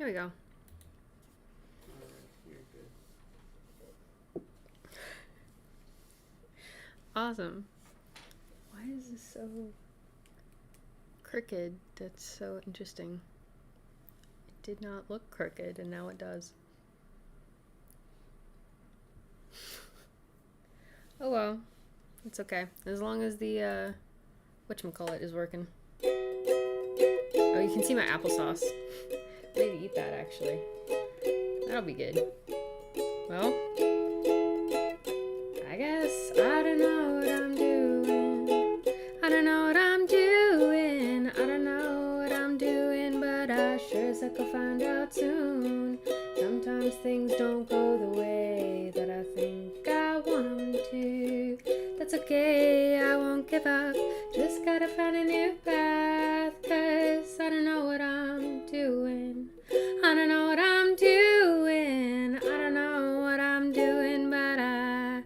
There we go. Alright, you're good. Awesome. Why is this so crooked? That's so interesting. It did not look crooked, and now it does. Oh well. It's okay. As long as the, whatchamacallit is working. Oh, you can see my applesauce. Way to eat that, actually. That'll be good. Well, I guess I don't know what I'm doing. I don't know what I'm doing. I don't know what I'm doing, but I sure as heck will find out soon. Sometimes things don't go the way that I think I want them to. That's okay, I won't give up. Just gotta find a new path, 'cause I don't know what I'm doing. I don't know what I'm doing. I don't know what I'm doing, but I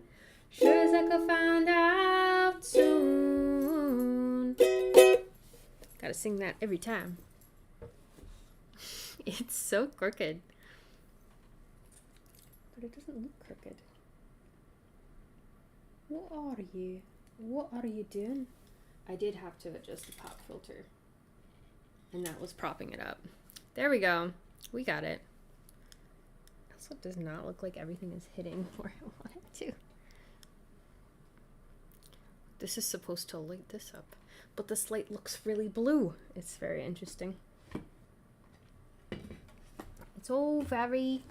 sure as I could find out soon. Gotta sing that every time. It's so crooked. But it doesn't look crooked. What are you? What are you doing? I did have to adjust the pop filter. And that was propping it up. There we go. We got it. Also, it does not look like everything is hitting where I want it to. This is supposed to light this up. But this light looks really blue. It's very interesting. It's all very,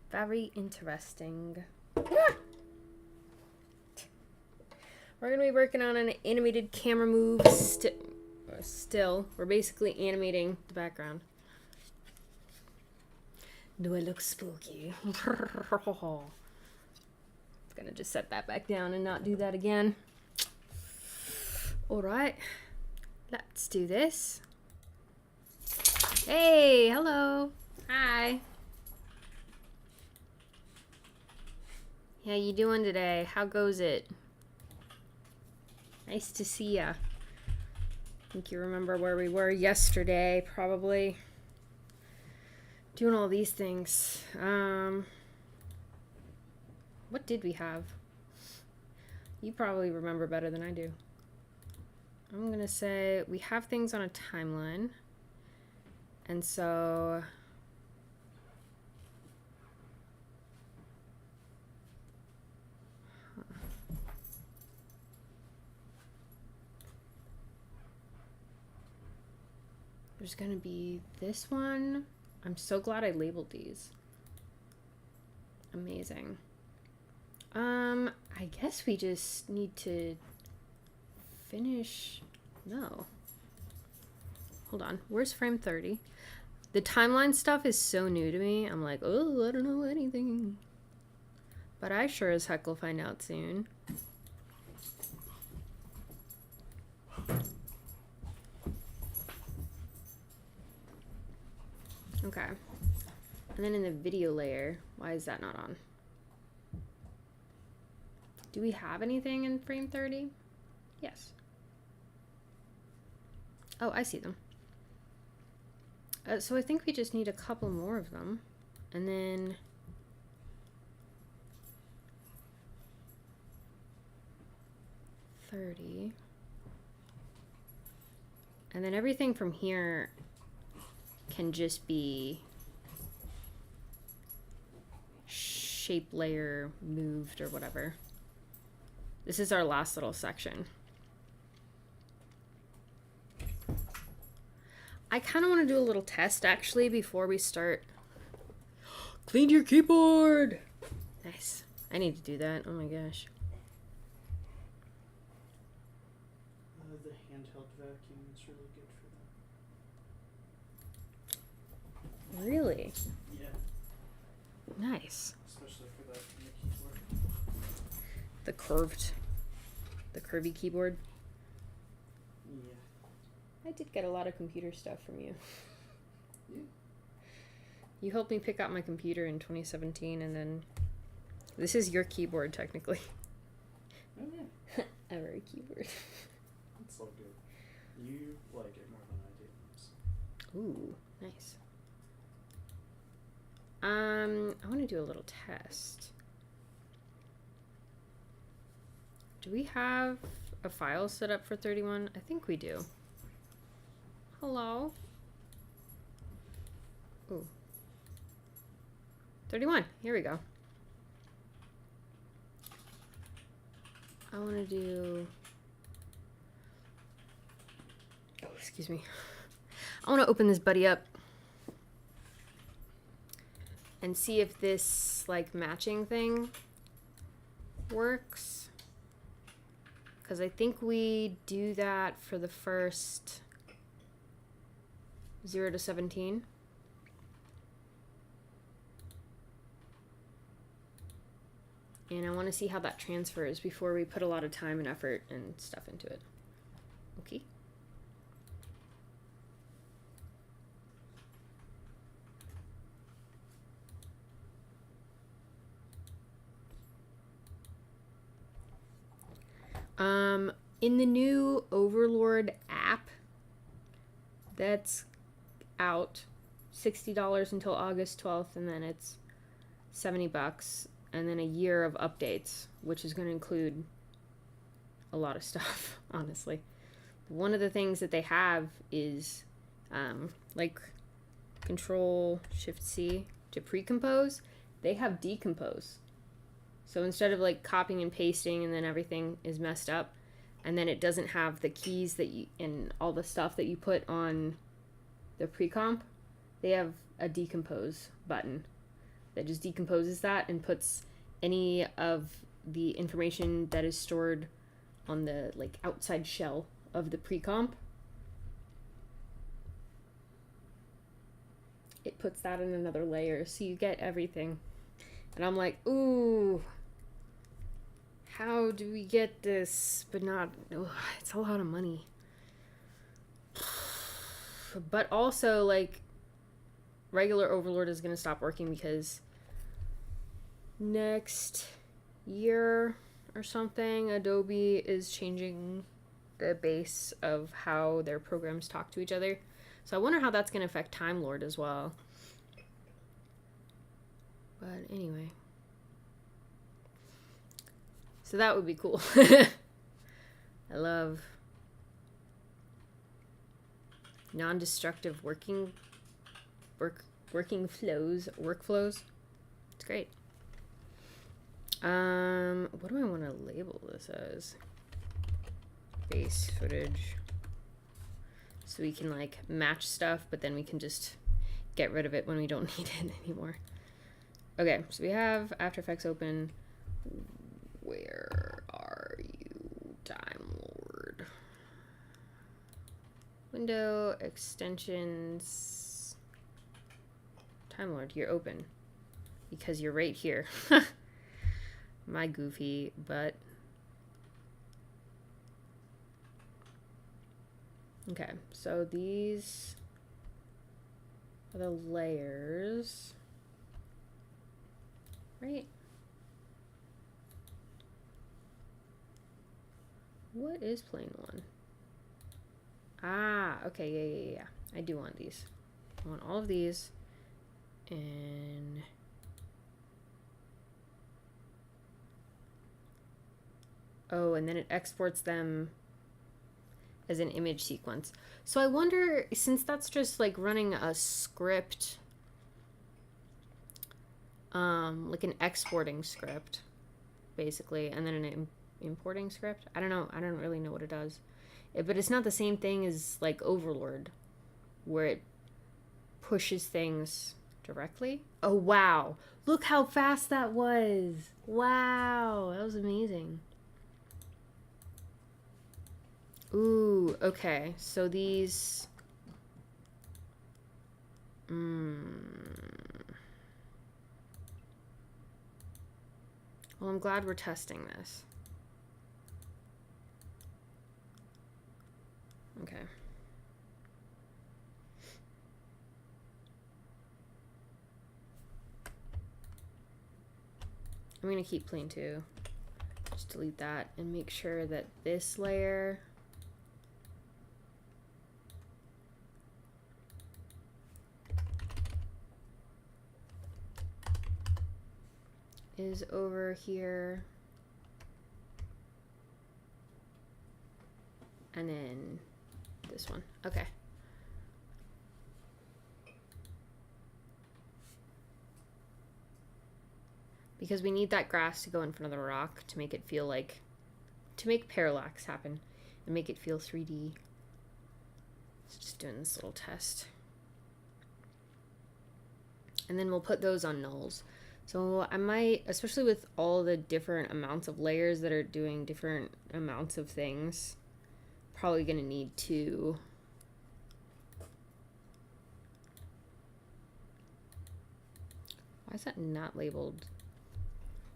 very interesting. We're going to be working on an animated camera move still. We're basically animating the background. Do I look spooky? I'm going to just set that back down and not do that again. Alright, let's do this. Hey, hello. Hi. How you doing today? How goes it? Nice to see ya. I think you remember where we were yesterday, probably. Doing all these things. What did we have? You probably remember better than I do. I'm gonna say we have things on a timeline. And so... There's gonna be this one. I'm so glad I labeled these. Amazing. I guess we just need to finish. No. Hold on. Where's frame 30? The timeline stuff is so new to me. I'm like, oh, I don't know anything. But I sure as heck will find out soon. Okay. And then in the video layer, why is that not on? Do we have anything in frame 30? Yes. Oh, I see them. So I think we just need a couple more of them. And then... $30. And then everything from here can just be shape layer moved or whatever. This is our last little section. I kind of want to do a little test actually before we start. Cleaned your keyboard! Nice. I need to do that. Oh my gosh. The handheld vacuum is really good for that. Really? Yeah. Nice. Especially for that in the keyboard. The curvy keyboard. Yeah. I did get a lot of computer stuff from you. Yeah. You helped me pick out my computer in 2017, and then this is your keyboard technically. Oh yeah. Our keyboard. It's all good. You like it more than I do. So. Ooh, nice. I want to do a little test. Do we have a file set up for 31? I think we do. Hello? Ooh. 31. Here we go. I want to do... Oh, excuse me. I want to open this buddy up and see if this, like, matching thing works. Because I think we do that for the first 0 to 17. And I want to see how that transfers before we put a lot of time and effort and stuff into it. Okay. In the new Overlord app that's out, $60 until August 12th, and then it's $70, and then a year of updates, which is going to include a lot of stuff, honestly. One of the things that they have is like Control-Shift-C to pre-compose. They have decompose. So instead of like copying and pasting and then everything is messed up, and then it doesn't have the keys that you and all the stuff that you put on the pre-comp, they have a decompose button that just decomposes that and puts any of the information that is stored on the like outside shell of the pre-comp. It puts that in another layer, so you get everything. And I'm like, ooh, how do we get this? But not, it's a lot of money. But also, like, regular Overlord is going to stop working because next year or something, Adobe is changing the base of how their programs talk to each other. So I wonder how that's going to affect Time Lord as well. But anyway. So that would be cool. I love non-destructive workflows. It's great. What do I want to label this as? Base footage. So we can like match stuff, but then we can just get rid of it when we don't need it anymore. Okay, so we have After Effects open. Where are you, Time Lord? Window, extensions. Time Lord, you're open. Because you're right here. My goofy butt. Okay, so these are the layers. Right? What is plane one? Ah, okay, yeah. I do want these. I want all of these. And oh, and then it exports them as an image sequence. So I wonder, since that's just like running a script, like an exporting script, basically, and then an importing script. I don't know. I don't really know what it does. But it's not the same thing as like Overlord, where it pushes things directly. Oh, wow. Look how fast that was. Wow. That was amazing. Ooh, okay. So these... Well, I'm glad we're testing this. Okay. I'm going to keep plane 2. Just delete that and make sure that this layer is over here. And then this one. Okay. Because we need that grass to go in front of the rock to make it feel like, to make parallax happen and make it feel 3D. So just doing this little test. And then we'll put those on nulls. So I might, especially with all the different amounts of layers that are doing different amounts of things, probably gonna need to why is that not labeled?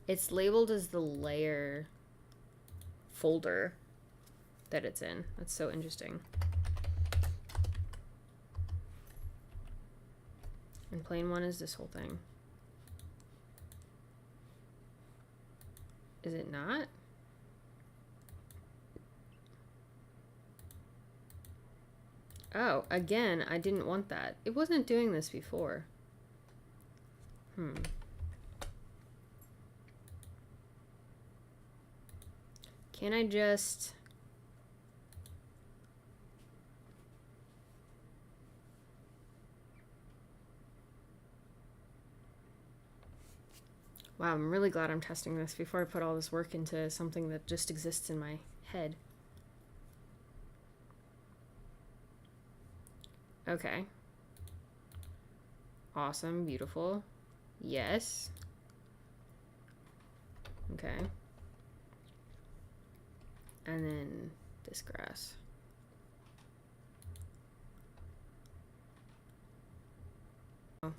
It's labeled as the layer folder that it's in. That's so interesting. And plane one is this whole thing. Is it not? Oh, again, I didn't want that. It wasn't doing this before. Can I just... Wow, I'm really glad I'm testing this before I put all this work into something that just exists in my head. Okay. Awesome, beautiful. Yes. Okay. And then this grass. Oh.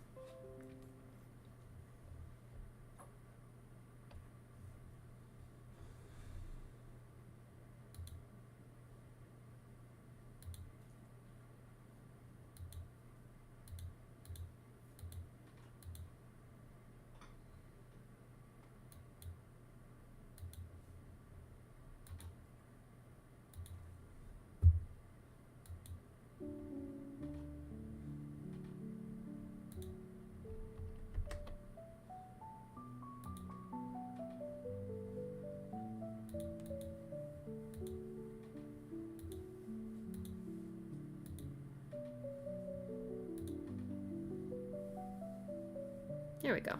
There we go.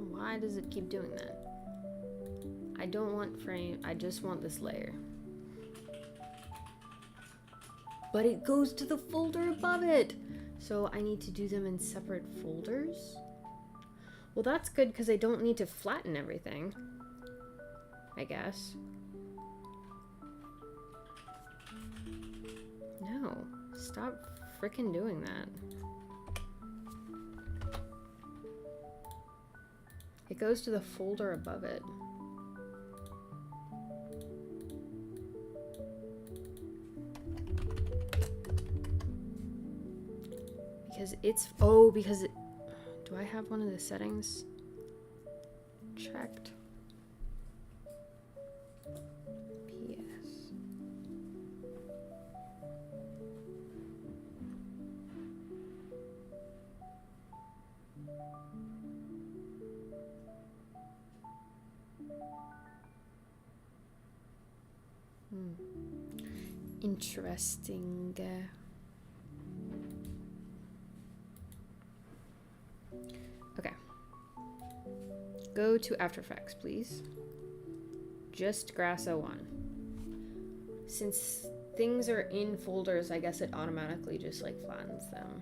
Why does it keep doing that? I don't want frame, I just want this layer. But it goes to the folder above it! So I need to do them in separate folders? Well, that's good because I don't need to flatten everything, I guess. No, stop frickin' doing that. It goes to the folder above it. Because it's, oh, because it, do I have one of the settings checked? PS. Interesting. Okay. Go to After Effects, please. Just Grass 01. Since things are in folders, I guess it automatically just like flattens them.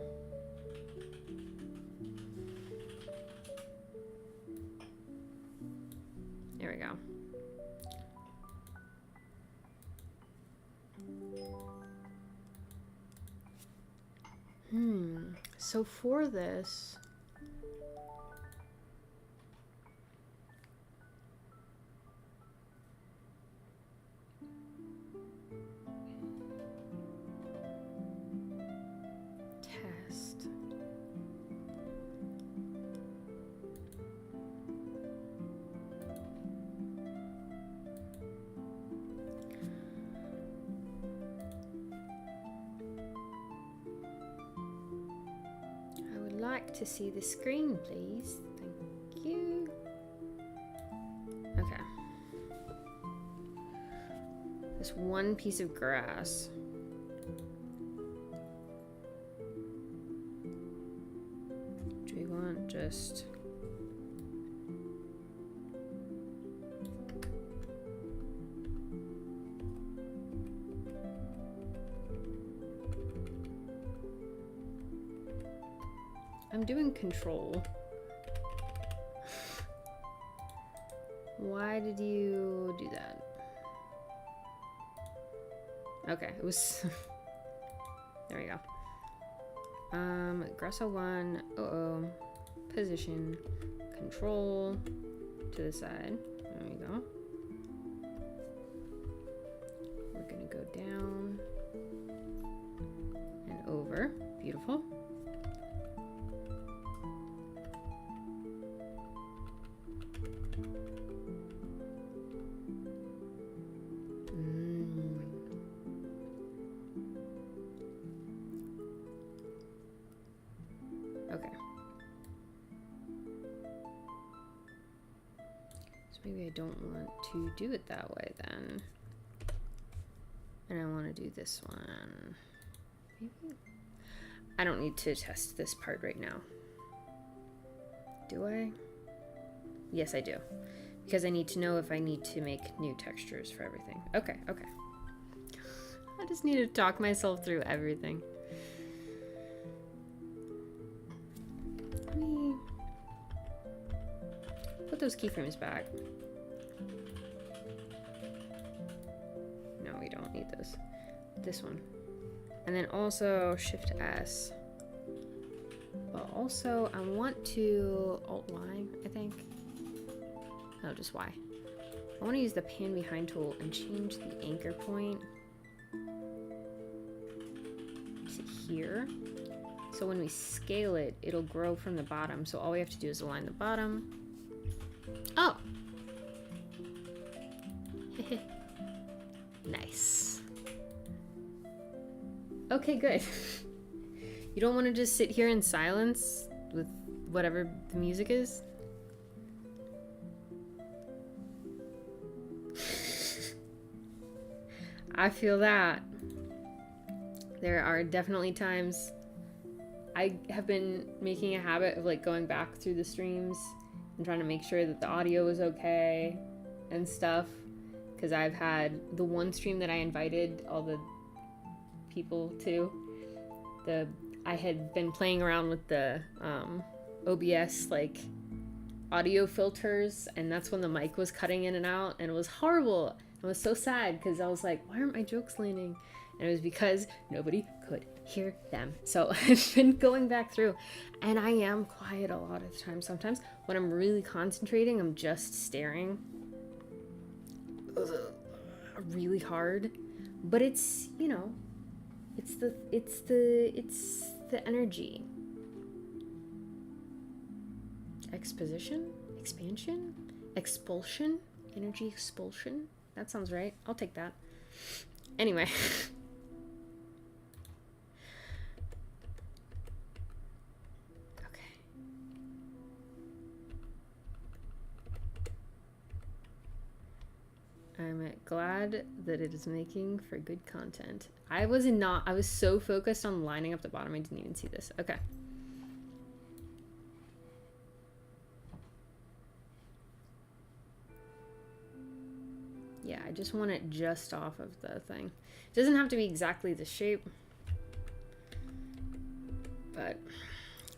There we go. So for this, test. back to see the screen, please? Thank you. Okay. This one piece of grass. Do we want just... I'm doing control. Why did you do that? Okay, it was... There we go. Grasso 1, position, control, to the side. There we go. We're gonna go down and over. Beautiful. Okay. So maybe I don't want to do it that way then. And I want to do this one. Maybe? I don't need to test this part right now. Do I? Yes, I do. Because I need to know if I need to make new textures for everything. Okay, okay. I just need to talk myself through everything. Let me put those keyframes back. No, we don't need those. This one. And then also Shift S. But also I want to Alt Y, I think. No, just Y. I want to use the pan behind tool and change the anchor point to here. So when we scale it, it'll grow from the bottom. So all we have to do is align the bottom. Oh! Nice. Okay, good. You don't want to just sit here in silence with whatever the music is? I feel that. There are definitely times I have been making a habit of like going back through the streams and trying to make sure that the audio is okay and stuff. Because I've had the one stream that I invited all the people to, I had been playing around with the OBS like audio filters, and that's when the mic was cutting in and out, and it was horrible. I was so sad because I was like, why aren't my jokes landing? And it was because nobody could hear them. So I've been going back through, and I am quiet a lot of the time. Sometimes when I'm really concentrating, I'm just staring really hard. But it's, you know, it's the energy. Exposition? Expansion? Expulsion? Energy expulsion? That sounds right. I'll take that. Anyway. Okay. I'm glad that it is making for good content. I was so focused on lining up the bottom, I didn't even see this. Okay. Yeah, I just want it just off of the thing. It doesn't have to be exactly the shape, but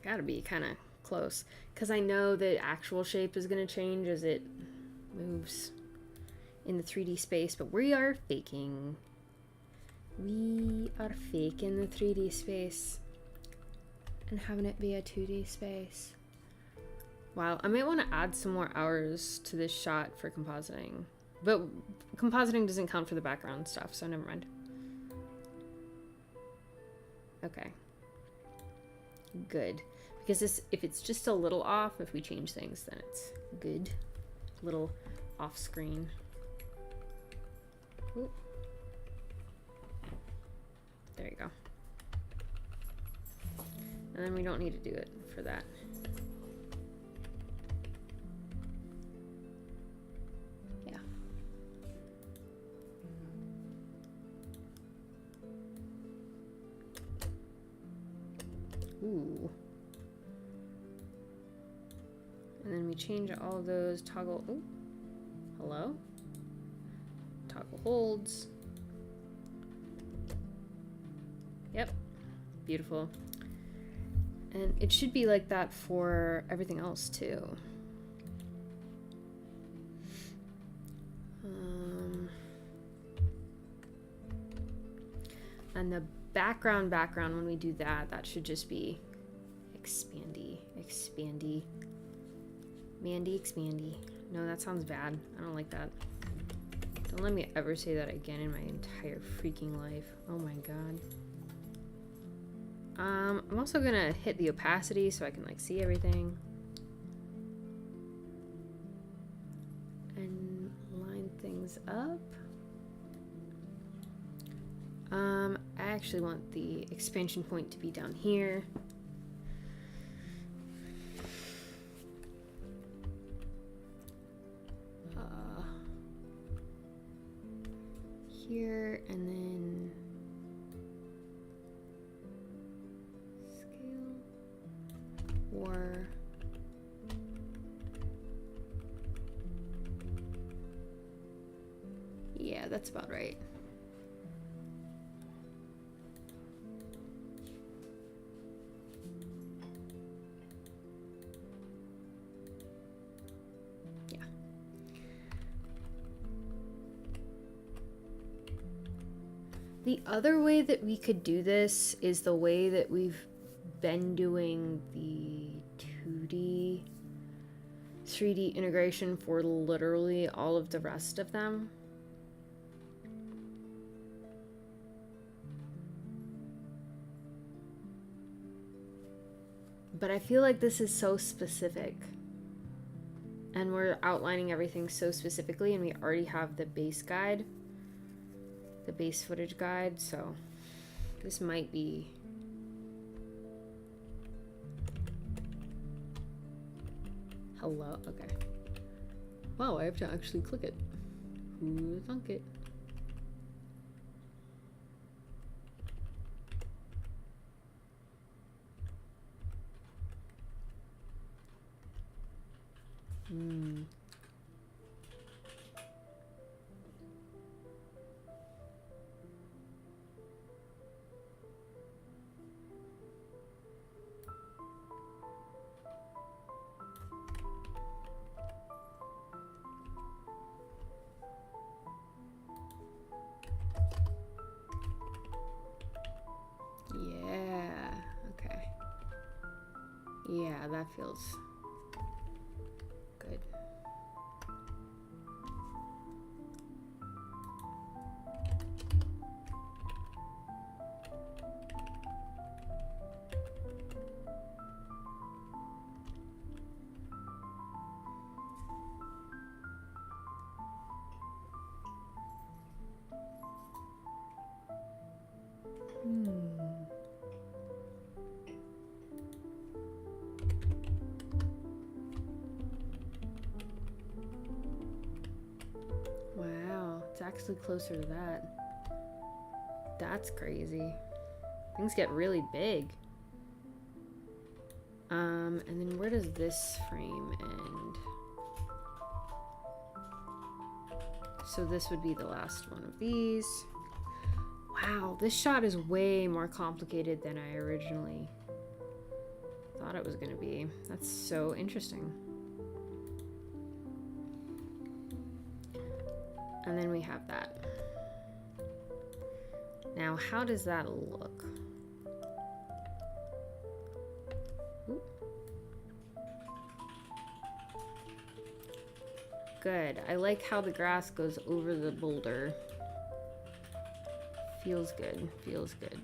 gotta be kind of close, because I know the actual shape is going to change as it moves in the 3D space, but we are faking. We are faking the 3D space and having it be a 2D space. Wow, I might want to add some more hours to this shot for compositing. But compositing doesn't count for the background stuff, so never mind. Okay. Good. Because this, if it's just a little off, if we change things, then it's good. Little off screen. Ooh. There you go. And then we don't need to do it for that. Yeah. Ooh. And then we change all of those, toggle, ooh, hello? Toggle holds. Yep, beautiful. And it should be like that for everything else too. And the background when we do that, that should just be expandy. Mandy, expandy. No, that sounds bad. I don't like that. Don't let me ever say that again in my entire freaking life. Oh my god. I'm also gonna hit the opacity so I can like see everything. And line things up. I actually want the expansion point to be down here. Here, and then scale, or yeah, that's about right. The other way that we could do this is the way that we've been doing the 2D, 3D integration for literally all of the rest of them. But I feel like this is so specific. And we're outlining everything so specifically, and we already have the base guide. The base footage guide, so this might be hello. Okay. Wow, I have to actually click it. Who thunk it? Yeah, okay. Yeah, that feels good. Wow, it's actually closer to that. That's crazy. Things get really big. And then where does this frame end? So this would be the last one of these. Wow, this shot is way more complicated than I originally thought it was going to be. That's so interesting. And then we have that. Now, how does that look? Ooh. Good. I like how the grass goes over the boulder. Feels good. Feels good.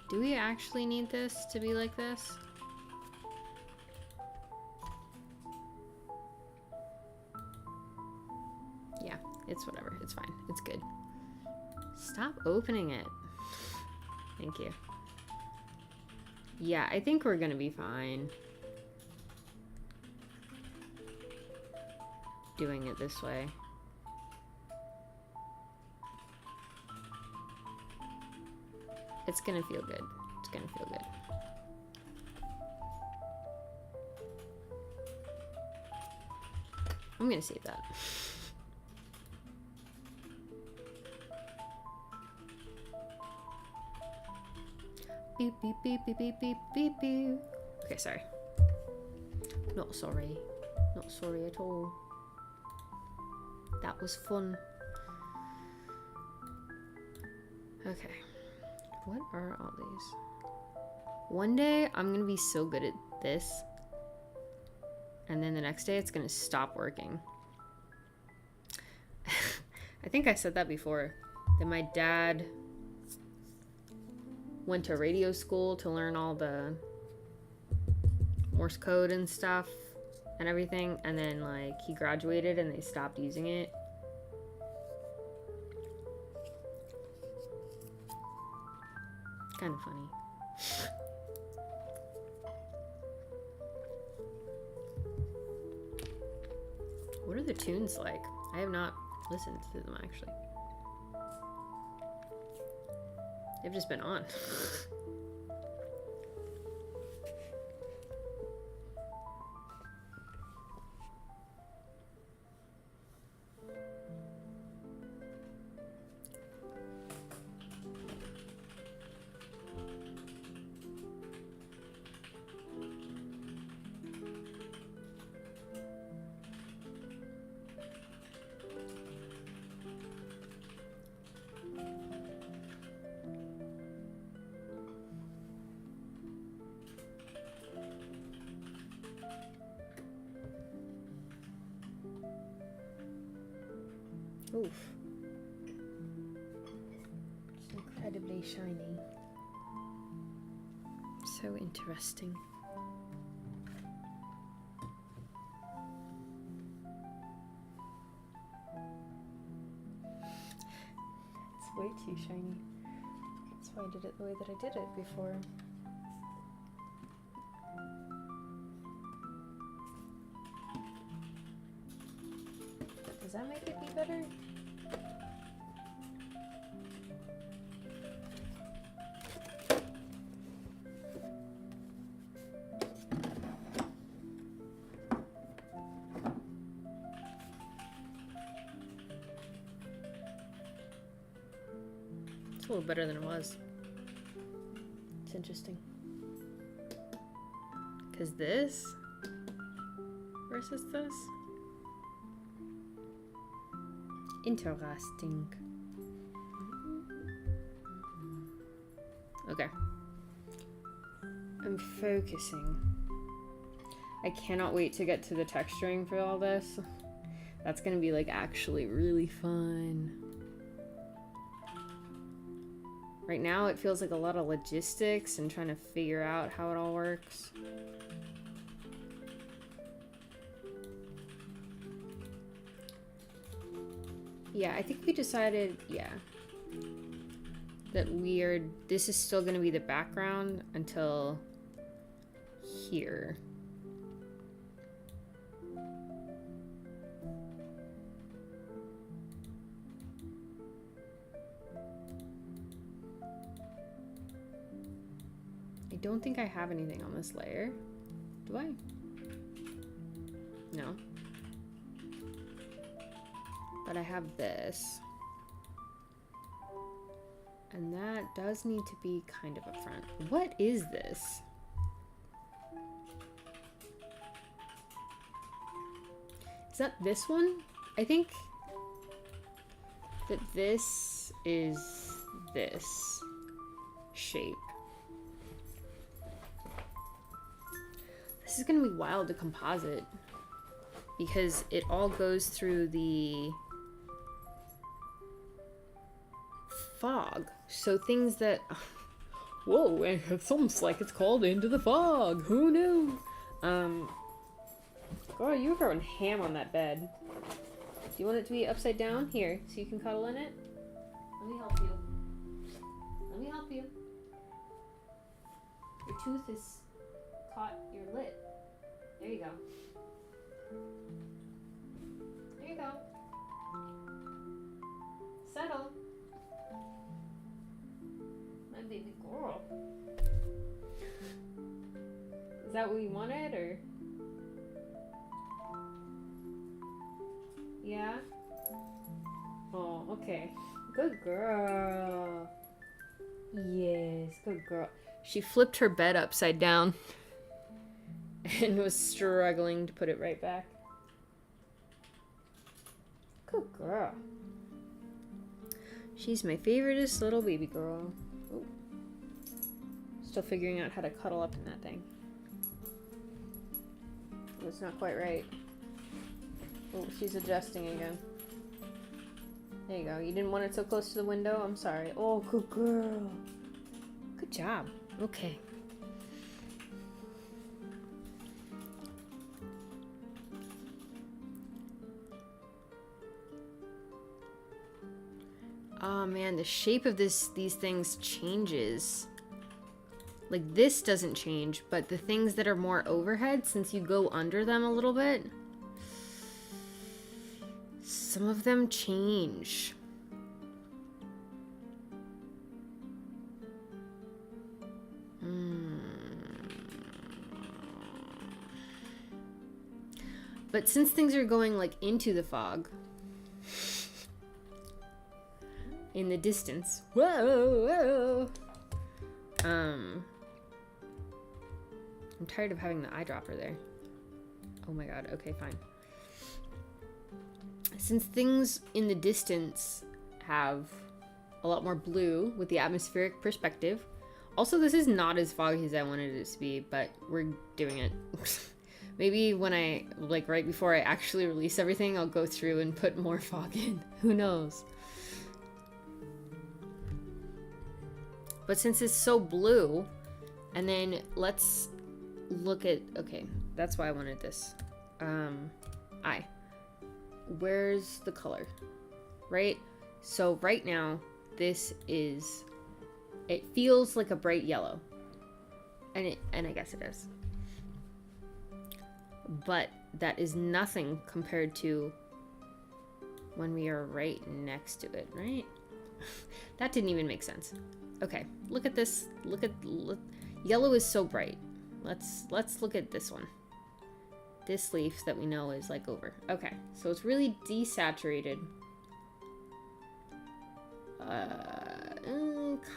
Do we actually need this to be like this? It's whatever. It's fine. It's good. Stop opening it. Thank you. Yeah, I think we're gonna be fine doing it this way. It's gonna feel good. It's gonna feel good. I'm gonna save that. Beep, beep, beep, beep, beep, beep, beep, beep. Okay, sorry. Not sorry. Not sorry at all. That was fun. Okay. What are all these? One day, I'm gonna be so good at this. And then the next day, it's gonna stop working. I think I said that before. That my dad went to radio school to learn all the Morse code and stuff and everything, and then like he graduated and they stopped using it. Kind of funny. What are the tunes like? I have not listened to them actually. They've just been on. Oof. It's incredibly shiny. So interesting. It's way too shiny. That's why I did it the way that I did it before. Does that make it be better? It's a little better than it was. It's interesting. Because this versus this. Interesting. Okay. I'm focusing. I cannot wait to get to the texturing for all this. That's gonna be like actually really fun. Right now it feels like a lot of logistics and trying to figure out how it all works. Yeah, I think we decided, yeah, that this is still gonna be the background until here. I don't think I have anything on this layer. Do I? No. But I have this. And that does need to be kind of up front. What is this? Is that this one? I think that this is this shape. This is gonna be wild to composite because it all goes through the fog. So things that, whoa, it's almost like it's called Into the Fog. Who knew? Girl, you were going ham on that bed. Do you want it to be upside down? Here, so you can cuddle in it? Let me help you. Let me help you. Your tooth is caught your lip. There you go. There you go. Settle. My baby girl. Is that what you wanted, or? Yeah? Oh, okay. Good girl. Yes, good girl. She flipped her bed upside down and was struggling to put it right back. Good girl. She's my favoriteest little baby girl. Ooh. Still figuring out how to cuddle up in that thing. It's not quite right. Oh, she's adjusting again. There you go. You didn't want it so close to the window? I'm sorry. Oh, good girl. Good job. Okay. Oh man, the shape of these things changes. Like this doesn't change, but the things that are more overhead, since you go under them a little bit, some of them change. But since things are going like into the fog, in the distance, whoa, I'm tired of having the eyedropper there. Oh my god, okay, fine. Since things in the distance have a lot more blue with the atmospheric perspective. Also, this is not as foggy as I wanted it to be, but we're doing it. Maybe when I, like right before I actually release everything, I'll go through and put more fog in. Who knows? But since it's so blue, and then let's look at, okay, that's why I wanted this. Eye. Where's the color? Right? So right now, this is, it feels like a bright yellow. And I guess it is. But that is nothing compared to when we are right next to it, right? That didn't even make sense. Okay, look at this. Look, yellow is so bright. Let's look at this one. This leaf that we know is like over. Okay, so it's really desaturated.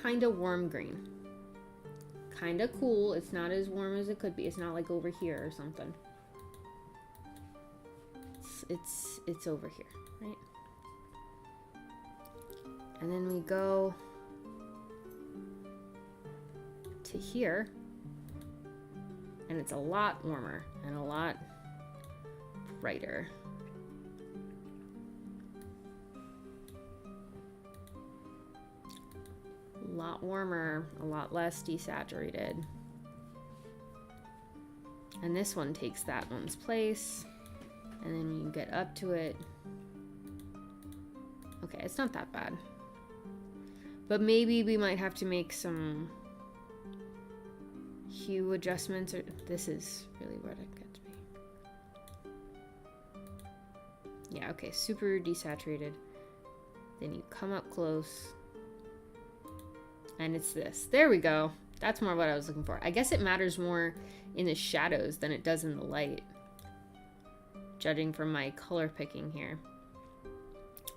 Kind of warm green. Kind of cool. It's not as warm as it could be. It's not like over here or something. It's over here, right? And then we go to here, and it's a lot warmer and a lot brighter. A lot warmer, a lot less desaturated. And this one takes that one's place. And then you get up to it. Okay, it's not that bad. But maybe we might have to make some hue adjustments. Or this is really what it gets me. Yeah, okay, super desaturated. Then you come up close. And it's this. There we go. That's more what I was looking for. I guess it matters more in the shadows than it does in the light. Judging from my color picking here.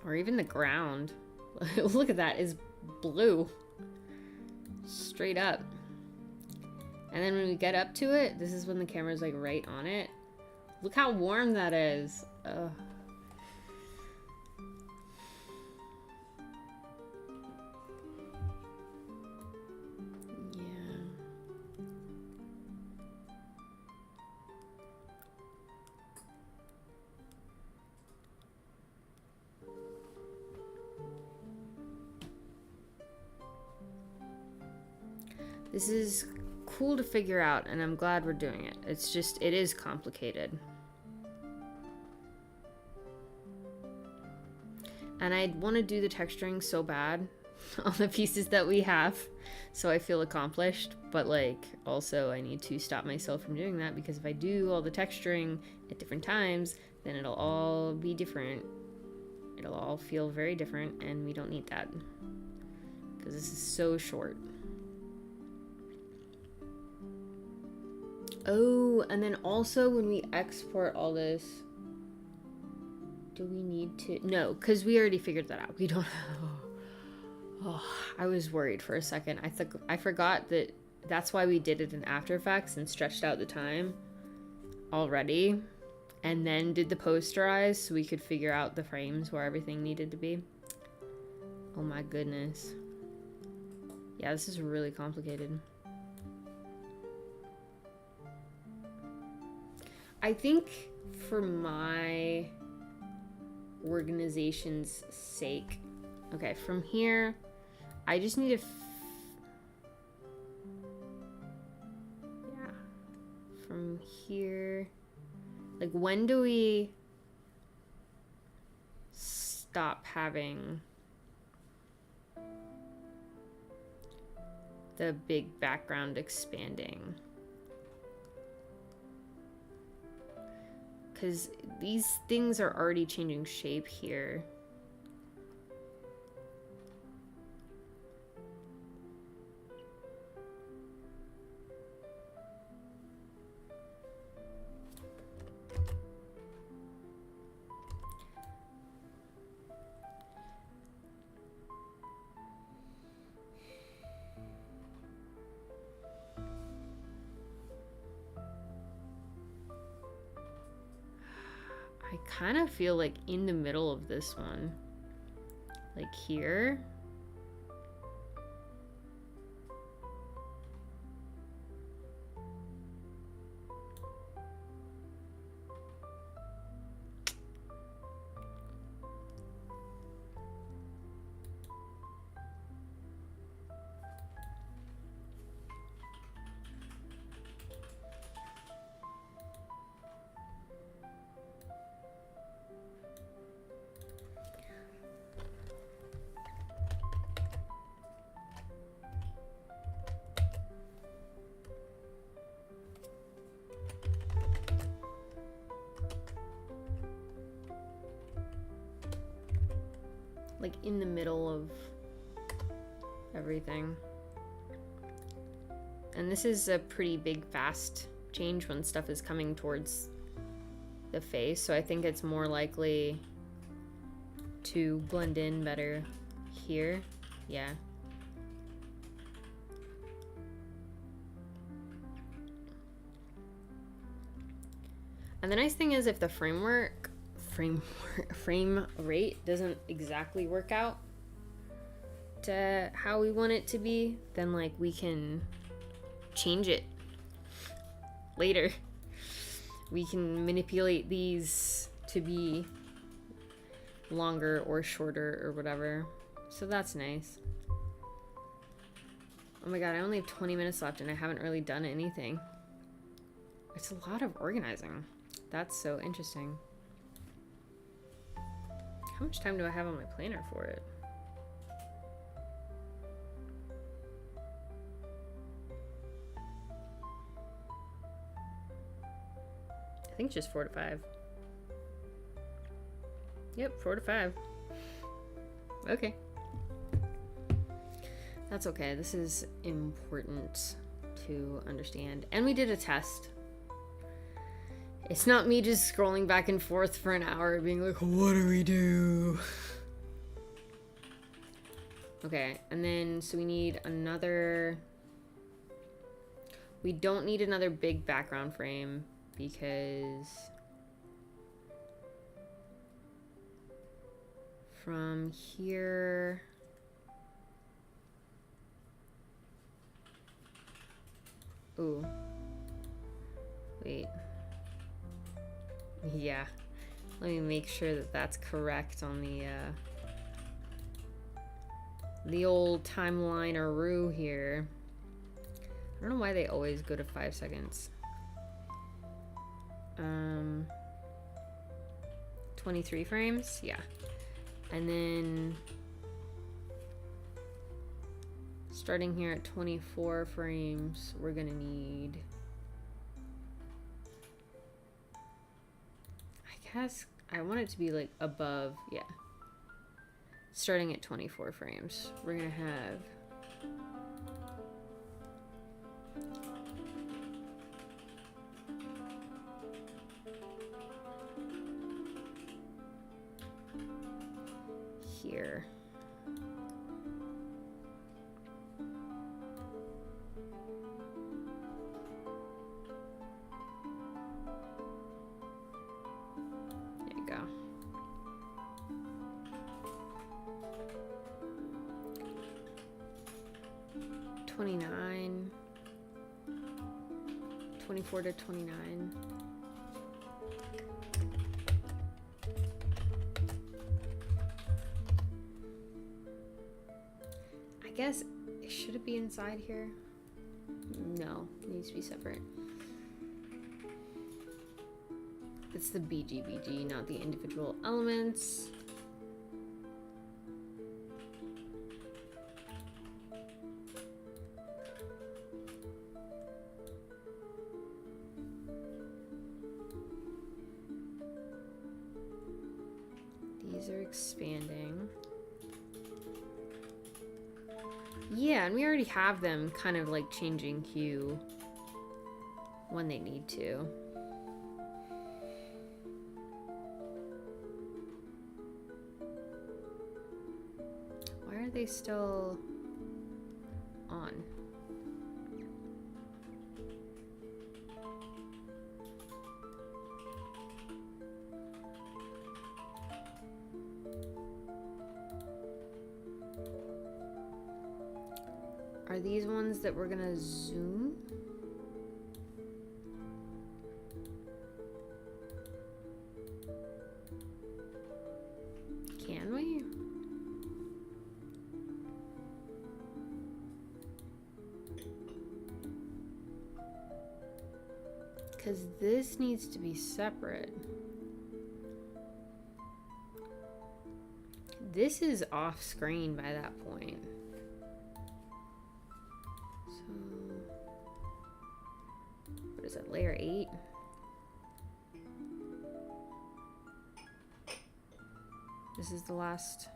Or even the ground. Look at that, it's blue. Straight up. And then when we get up to it, this is when the camera's like right on it. Look how warm that is. Ugh. This is cool to figure out, and I'm glad we're doing it. It's just, it is complicated. And I want to do the texturing so bad on the pieces that we have, so I feel accomplished. But like, also I need to stop myself from doing that, because if I do all the texturing at different times, then it'll all be different. It'll all feel very different, and we don't need that, because this is so short. Oh, and then also when we export all this, do we need to? No, because we already figured that out. We don't. Oh, I was worried for a second. I forgot that that's why we did it in After Effects and stretched out the time already, and then did the posterize so we could figure out the frames where everything needed to be. Oh my goodness. Yeah, this is really complicated. I think for my organization's sake, okay, from here, I just need to, yeah, from here, like, when do we stop having the big background expanding? Because these things are already changing shape here. I kind of feel like in the middle of this one, like here. Like in the middle of everything. And this is a pretty big, fast change when stuff is coming towards the face, so I think it's more likely to blend in better here. Yeah. And the nice thing is, if the frame rate doesn't exactly work out to how we want it to be, then like we can change it later. We can manipulate these to be longer or shorter or whatever. So that's nice. Oh my god, I only have 20 minutes left and I haven't really done anything. It's a lot of organizing. That's so interesting. How much time do I have on my planner for it? I think just 4 to 5. Yep, 4 to 5. Okay. That's okay. This is important to understand. And we did a test. It's not me just scrolling back and forth for an hour being like, what do we do? Okay, and then, so we need another... We don't need another big background frame because... From here... Ooh. Wait. Yeah. Let me make sure that that's correct on the old timeline-aroo here. I don't know why they always go to 5 seconds. 23 frames? Yeah. And then starting here at 24 frames, we're gonna need, I guess I want it to be like above, yeah. Starting at 24 frames, we're gonna have here. There you go. $29, 24 to 29. I guess, should it be inside here? No, it needs to be separate. It's the BGBG, not the individual elements. These are expanding. Yeah, and we already have them kind of like changing hue when they need to. Why are they still on? Are these ones that we're gonna zoom? Can we? Because this needs to be separate. This is off screen by that point. What is that, layer 8? This is the last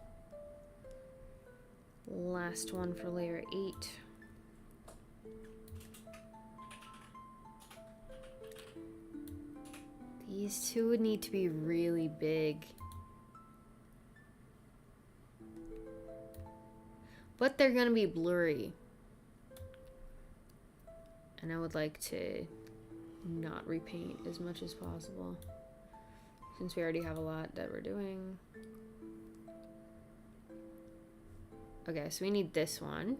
one for layer 8. These two would need to be really big. But they're gonna be blurry. And I would like to not repaint as much as possible, since we already have a lot that we're doing. Okay, so we need this one.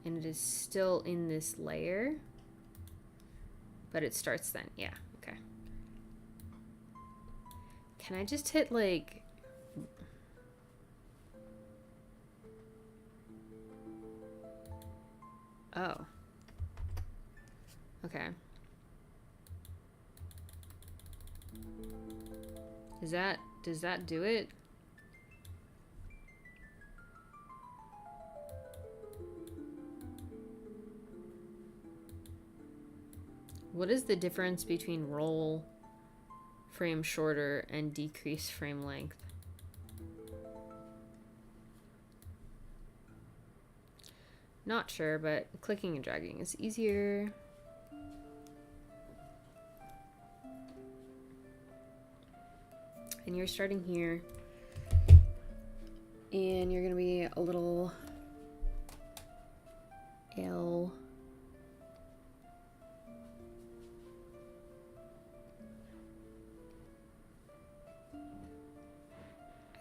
And it is still in this layer. But it starts then, yeah, okay. Can I just hit like... Oh. Okay. Does that do it? What is the difference between roll frame shorter and decrease frame length? Not sure, but clicking and dragging is easier. And you're starting here, and you're gonna be a little L.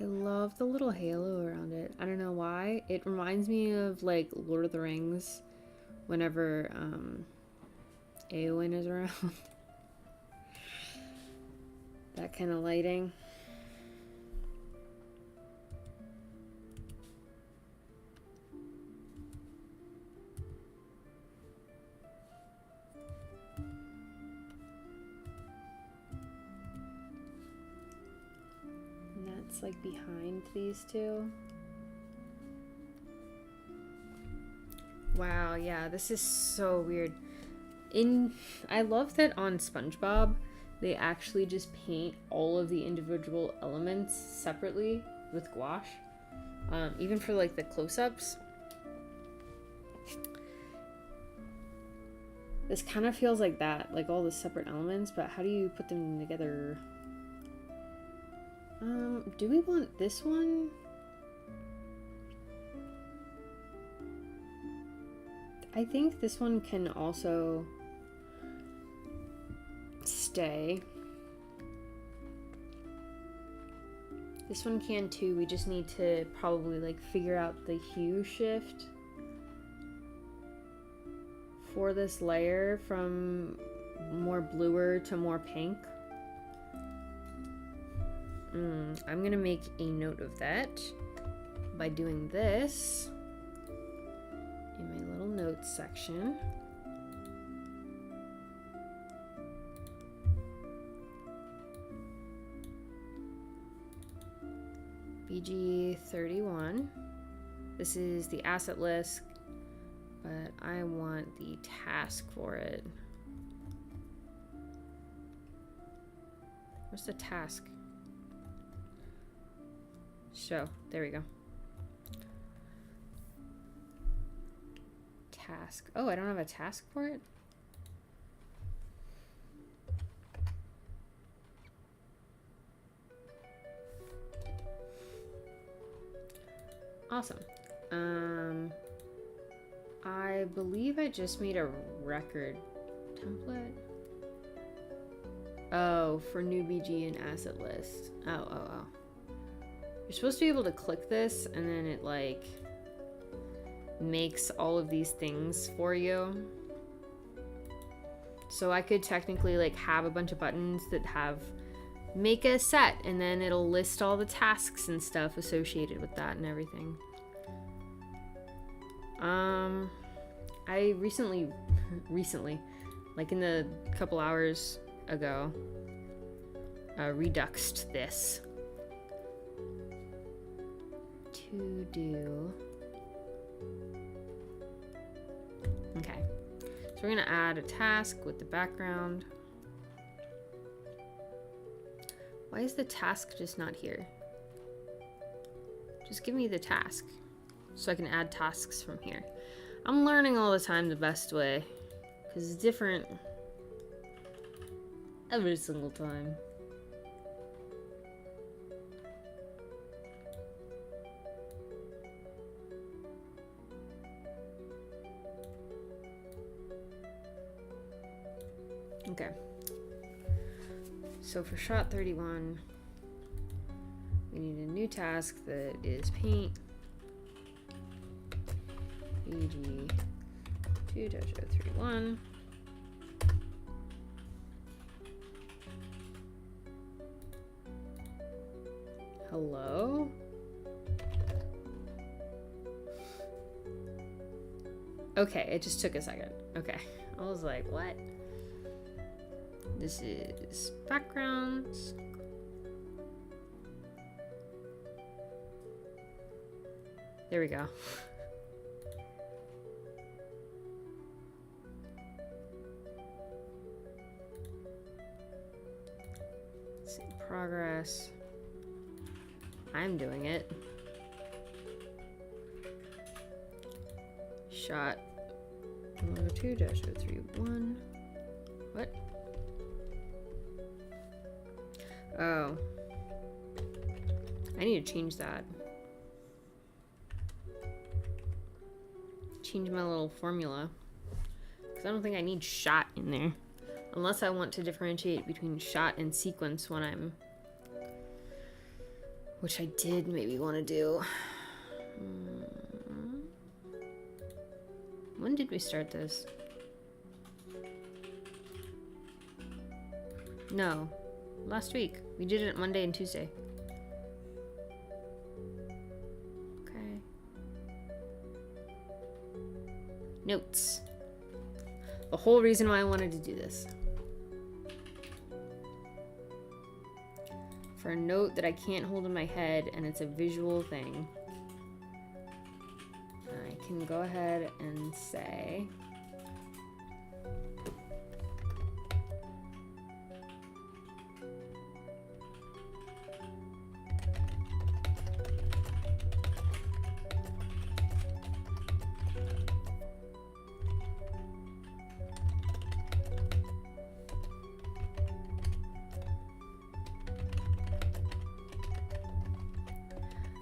I love the little halo around it. I don't know why. It reminds me of like Lord of the Rings whenever Eowyn is around. That kind of lighting. like behind these two. Wow, yeah, this is so weird. I love that on SpongeBob, they actually just paint all of the individual elements separately with gouache. Even for like the close-ups. This kind of feels like that, like all the separate elements, but how do you put them together? Do we want this one? I think this one can also stay. This one can too. We just need to probably like figure out the hue shift for this layer from more bluer to more pink. I'm gonna make a note of that by doing this in my little notes section. BG31. This is the asset list, but I want the task for it. What's the task? Show. There we go. Task. Oh, I don't have a task for it? Awesome. I believe I just made a record template. Oh, for new BG and asset list. Oh. You're supposed to be able to click this and then it like makes all of these things for you. So I could technically like have a bunch of buttons that have make a set and then it'll list all the tasks and stuff associated with that and everything. I recently, like in the couple hours ago, reduxed this to do. Okay, so we're gonna add a task with the background. Why is the task just not here? Just give me the task so I can add tasks from here. I'm learning all the time the best way because it's different every single time. Okay. So for shot 31, we need a new task that is paint. BG 2-031. Hello? Okay, it just took a second. Okay, I was like, what? This is backgrounds. There we go. Let's see, progress. I'm doing it. Shot 2-031. What? Oh. I need to change that. Change my little formula. Because I don't think I need shot in there. Unless I want to differentiate between shot and sequence when I'm... Which I did maybe want to do. When did we start this? No. Last week. We did it Monday and Tuesday. Okay. Notes. The whole reason why I wanted to do this. for a note that I can't hold in my head and it's a visual thing, I can go ahead and say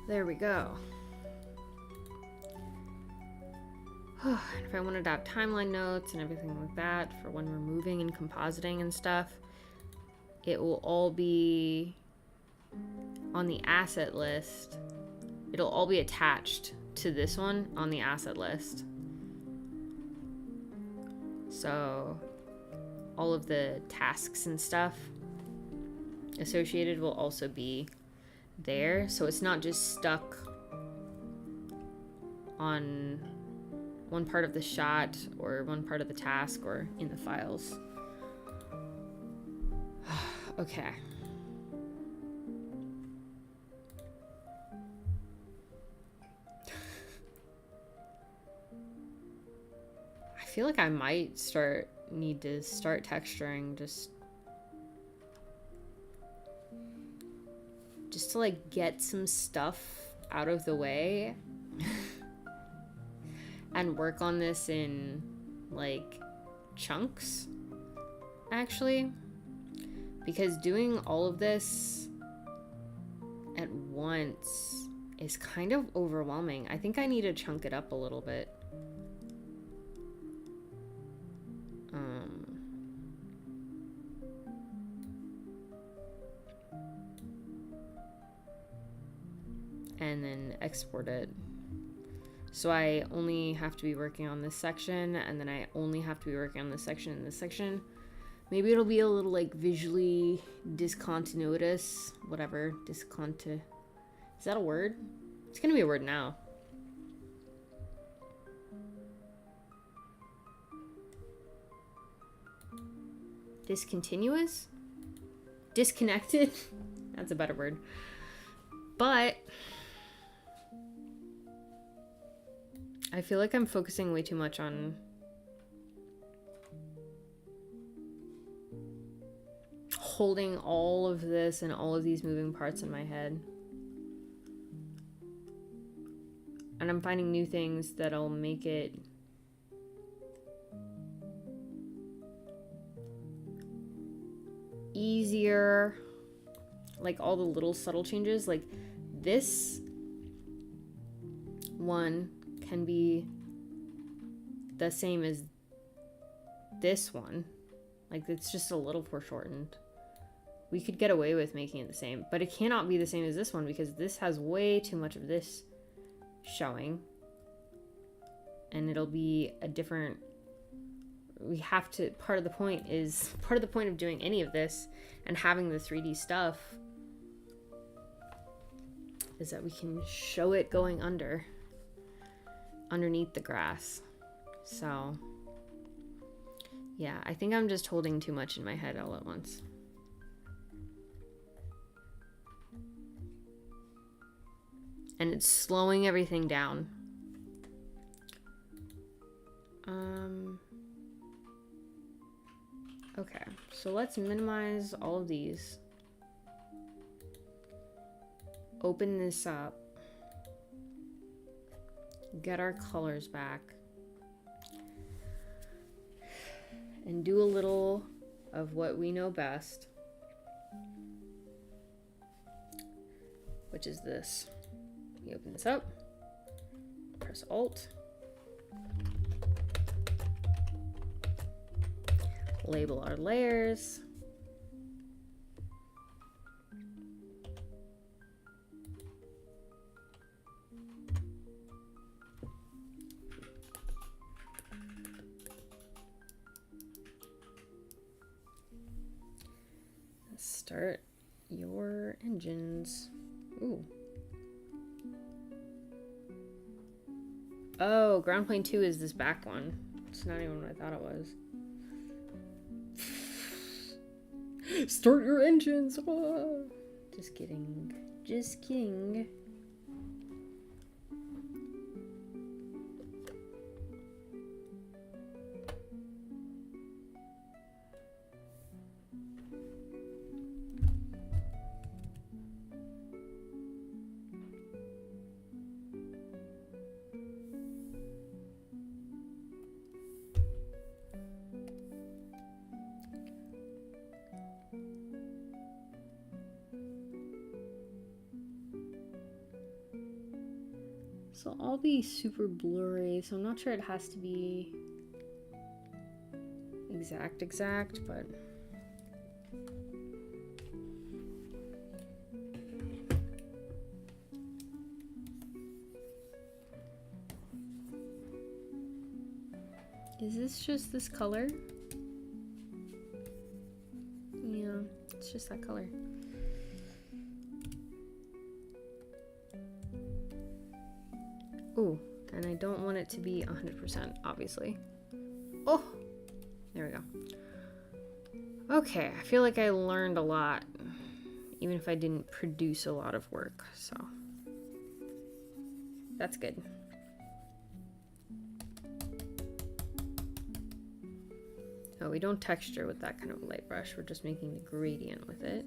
there we go. If I wanted to have timeline notes and everything like that for when we're moving and compositing and stuff, it will all be on the asset list. It'll all be attached to this one on the asset list. So all of the tasks and stuff associated will also be there, so it's not just stuck on one part of the shot or one part of the task or in the files. Okay. I feel like I might need to start texturing just to like get some stuff out of the way and work on this in like chunks, actually, because doing all of this at once is kind of overwhelming. I think I need to chunk it up a little bit. And then export it. So I only have to be working on this section, and then I only have to be working on this section and this section. Maybe it'll be a little like visually discontinuous, whatever, is that a word? It's gonna be a word now. Discontinuous? Disconnected? That's a better word. But I feel like I'm focusing way too much on holding all of this and all of these moving parts in my head. And I'm finding new things that'll make it easier. Like all the little subtle changes, like this one can be the same as this one. Like it's just a little foreshortened. We could get away with making it the same, but it cannot be the same as this one because this has way too much of this showing. And it'll be a different, we have to, part of the point of doing any of this and having the 3D stuff is that we can show it going underneath the grass. So yeah, I think I'm just holding too much in my head all at once. And it's slowing everything down. Okay, so let's minimize all of these. Open this up. Get our colors back. And do a little of what we know best, which is this. You open this up, press Alt, label our layers, start your engines. Ooh. Oh, ground plane 2 is this back one. It's not even what I thought it was. Start your engines. Oh. Just kidding. Just kidding. So I'll be super blurry, so I'm not sure it has to be exact, but is this just this color? Yeah, it's just that color. Ooh, and I don't want it to be 100%, obviously. Oh, there we go. Okay, I feel like I learned a lot, even if I didn't produce a lot of work, so that's good. Oh, we don't texture with that kind of light brush, we're just making the gradient with it.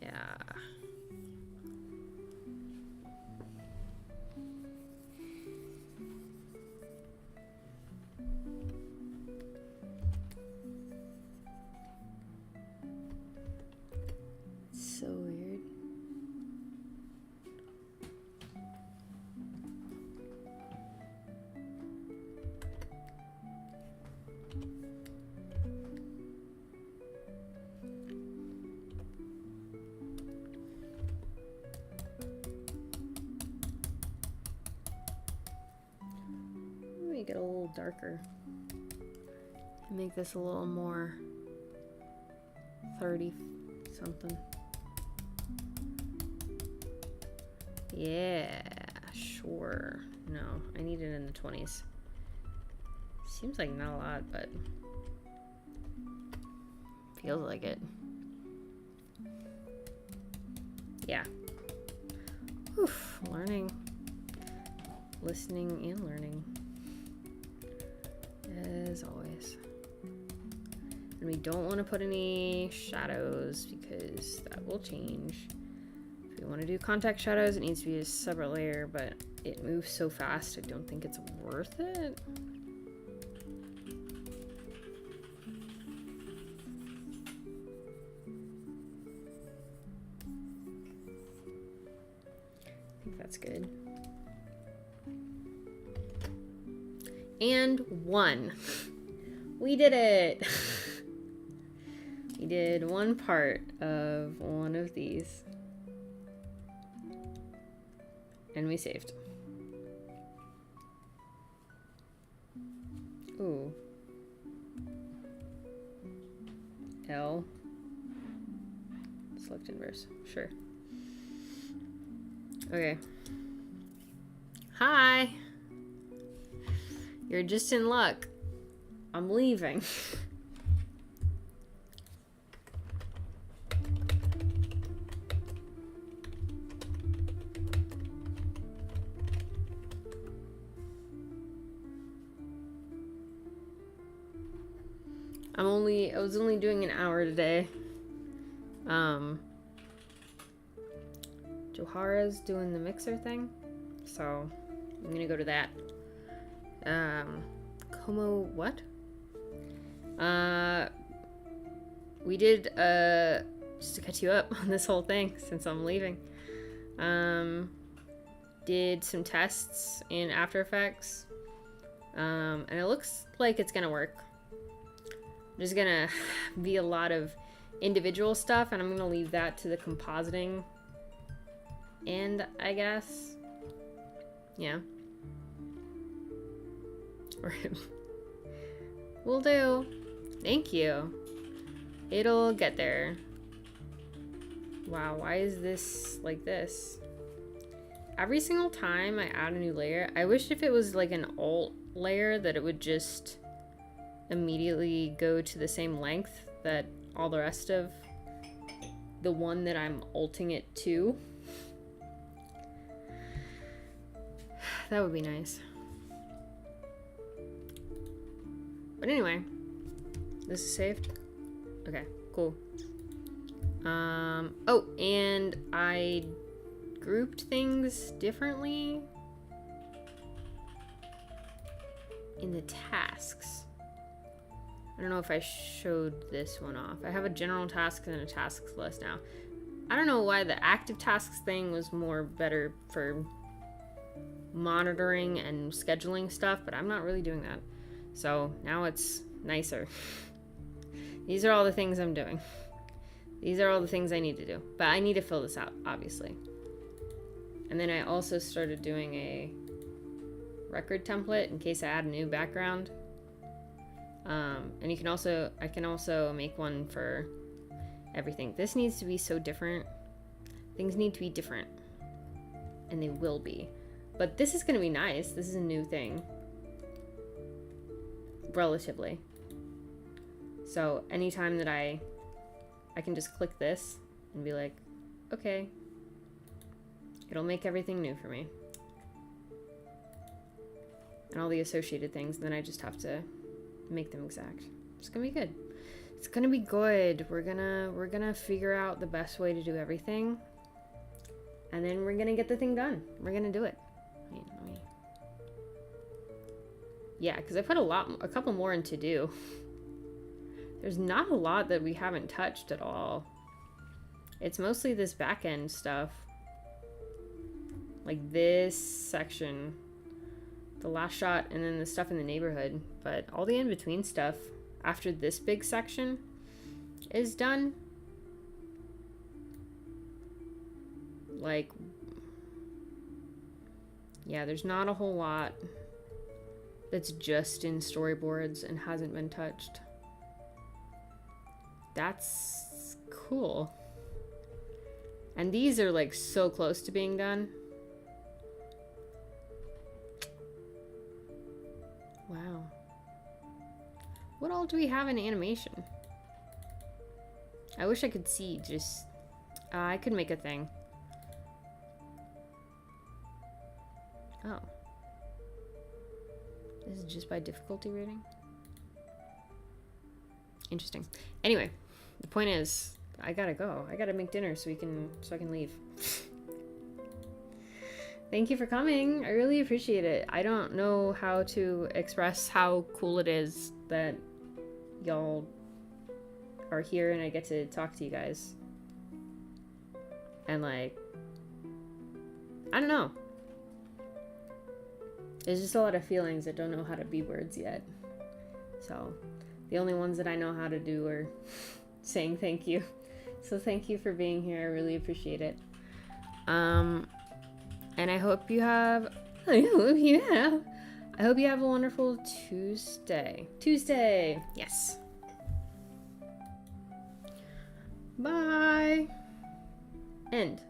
Yeah. So weird. Let me get a little darker. Make this a little more 30 something. Yeah, sure. No, I need it in the 20s. Seems like not a lot, but feels like it. Yeah. Oof, learning. Listening and learning. As always. And we don't want to put any shadows because that will change. If we want to do contact shadows, it needs to be a separate layer, but it moves so fast, I don't think it's worth it. I think that's good. And 1. We did it! We did one part of one of these. And we saved. Ooh. L. Select inverse. Sure. Okay. Hi! You're just in luck. I'm leaving. I was only doing an hour today. Johara's doing the mixer thing, so I'm gonna go to that. Como what? We did, just to catch you up on this whole thing since I'm leaving, did some tests in After Effects, and it looks like it's gonna work. There's gonna be a lot of individual stuff, and I'm gonna leave that to the compositing end, I guess. Yeah. Will do. Thank you. It'll get there. Wow, why is this like this? Every single time I add a new layer, I wish if it was like an alt layer that it would just immediately go to the same length that all the rest of the one that I'm alting it to. That would be nice. But anyway, this is saved. Okay, cool. Oh, and I grouped things differently in the tasks. I don't know if I showed this one off. I have a general task and a tasks list now. I don't know why the active tasks thing was more better for monitoring and scheduling stuff, but I'm not really doing that. So now it's nicer. These are all the things I'm doing. These are all the things I need to do. But I need to fill this out, obviously. And then I also started doing a record template in case I add a new background. And I can also make one for everything. This needs to be so different. Things need to be different. And they will be. But this is going to be nice. This is a new thing. Relatively. So anytime that I can just click this and be like, okay, it'll make everything new for me. And all the associated things, then I just have to make them exact. It's gonna be good. It's gonna be good. We're gonna figure out the best way to do everything. And then we're gonna get the thing done. We're gonna do it. Yeah, because I put a couple more in to do. There's not a lot that we haven't touched at all. It's mostly this back end stuff. Like this section, the last shot, and then the stuff in the neighborhood. But all the in-between stuff after this big section is done. Like, yeah, there's not a whole lot that's just in storyboards and hasn't been touched. That's cool. And these are like so close to being done. Wow. What all do we have in animation? I wish I could see just... I could make a thing. Oh. This is just by difficulty rating? Interesting. Anyway, the point is, I gotta go. I gotta make dinner so I can leave. Thank you for coming. I really appreciate it. I don't know how to express how cool it is that y'all are here and I get to talk to you guys. And like, I don't know. There's just a lot of feelings that don't know how to be words yet. So the only ones that I know how to do are saying thank you. So thank you for being here. I really appreciate it. And I hope you have a wonderful Tuesday. Yes. Bye. End.